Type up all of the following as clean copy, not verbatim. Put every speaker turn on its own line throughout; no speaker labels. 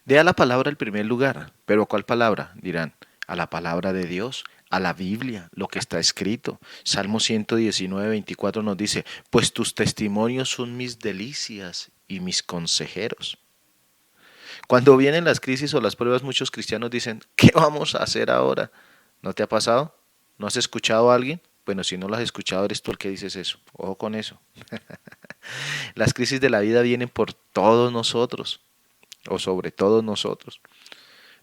Dé a la palabra el primer lugar. ¿Pero cuál palabra? Dirán, a la palabra de Dios, a la Biblia, lo que está escrito. Salmo 119, 24 nos dice, pues tus testimonios son mis delicias y mis consejeros. Cuando vienen las crisis o las pruebas, muchos cristianos dicen, ¿qué vamos a hacer ahora? ¿No te ha pasado? ¿No has escuchado a alguien? Bueno, si no lo has escuchado, eres tú el que dices eso. Ojo con eso. Las crisis de la vida vienen por todos nosotros, o sobre todos nosotros.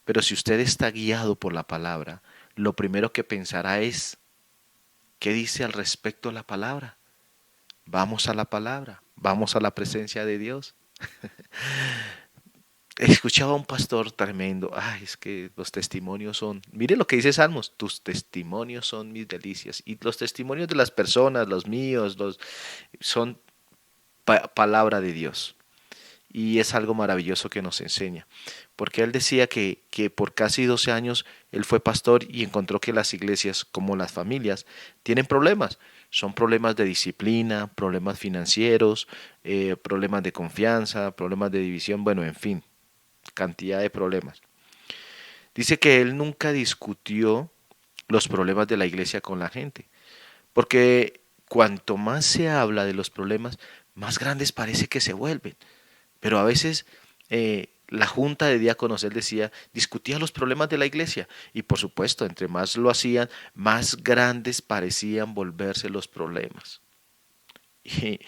Pero si usted está guiado por la palabra, lo primero que pensará es, ¿qué dice al respecto la palabra? Vamos a la palabra, vamos a la presencia de Dios. Escuchaba a un pastor tremendo, ay, es que los testimonios son, mire lo que dice Salmos, tus testimonios son mis delicias. Y los testimonios de las personas, los míos, son palabra de Dios. Y es algo maravilloso que nos enseña. Porque él decía que por casi 12 años él fue pastor y encontró que las iglesias, como las familias, tienen problemas. Son problemas de disciplina, problemas financieros, problemas de confianza, problemas de división, bueno, en fin, cantidad de problemas. Dice que él nunca discutió los problemas de la iglesia con la gente, porque cuanto más se habla de los problemas, más grandes parece que se vuelven. Pero a veces la junta de diáconos, él decía, discutía los problemas de la iglesia. Y por supuesto, entre más lo hacían, más grandes parecían volverse los problemas. Y,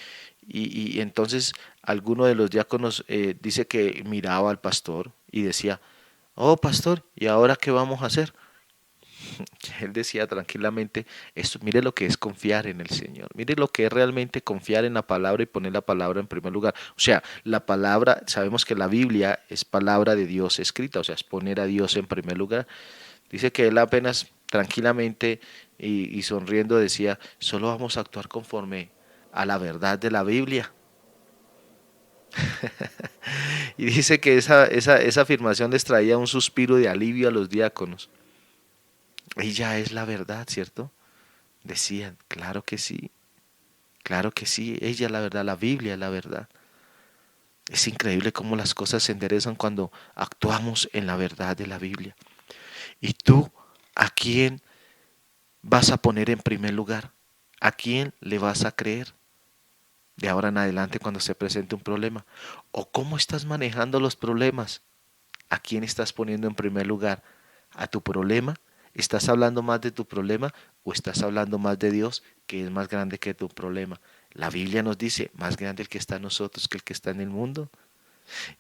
y entonces alguno de los diáconos dice que miraba al pastor y decía, oh pastor, ¿y ahora qué vamos a hacer? Él decía tranquilamente, esto, mire lo que es confiar en el Señor, mire lo que es realmente confiar en la palabra y poner la palabra en primer lugar. O sea, la palabra, sabemos que la Biblia es palabra de Dios escrita, o sea, es poner a Dios en primer lugar. Dice que él apenas tranquilamente y sonriendo decía, solo vamos a actuar conforme a la verdad de la Biblia. Y dice que esa afirmación les traía un suspiro de alivio a los diáconos. Ella es la verdad, ¿cierto? Decían, claro que sí, ella es la verdad, la Biblia es la verdad. Es increíble cómo las cosas se enderezan cuando actuamos en la verdad de la Biblia. ¿Y tú a quién vas a poner en primer lugar? ¿A quién le vas a creer de ahora en adelante cuando se presente un problema? ¿O cómo estás manejando los problemas? ¿A quién estás poniendo en primer lugar? ¿A tu problema? ¿Estás hablando más de tu problema o estás hablando más de Dios, que es más grande que tu problema? La Biblia nos dice, más grande el que está en nosotros que el que está en el mundo.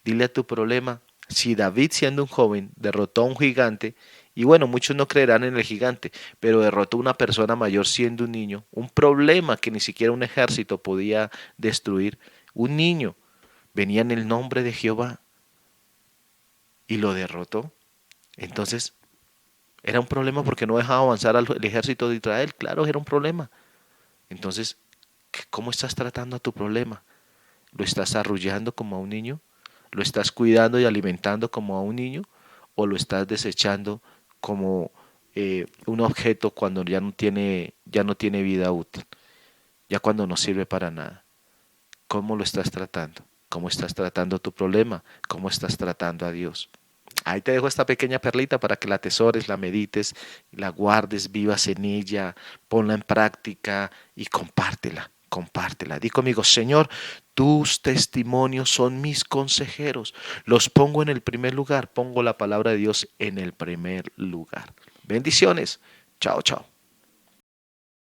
Dile a tu problema, si David siendo un joven derrotó a un gigante, y bueno, muchos no creerán en el gigante, pero derrotó a una persona mayor siendo un niño, un problema que ni siquiera un ejército podía destruir, un niño venía en el nombre de Jehová y lo derrotó. Entonces, era un problema porque no dejaba avanzar al ejército de Israel. Claro, era un problema. Entonces, ¿cómo estás tratando a tu problema? ¿Lo estás arrullando como a un niño? ¿Lo estás cuidando y alimentando como a un niño? ¿O lo estás desechando como un objeto cuando ya no tiene vida útil? Ya cuando no sirve para nada. ¿Cómo lo estás tratando? ¿Cómo estás tratando tu problema? ¿Cómo estás tratando a Dios? Ahí te dejo esta pequeña perlita para que la atesores, la medites, la guardes, vivas en ella, ponla en práctica y compártela, compártela. Di conmigo, Señor, tus testimonios son mis consejeros. Los pongo en el primer lugar, pongo la palabra de Dios en el primer lugar. Bendiciones. Chao, chao.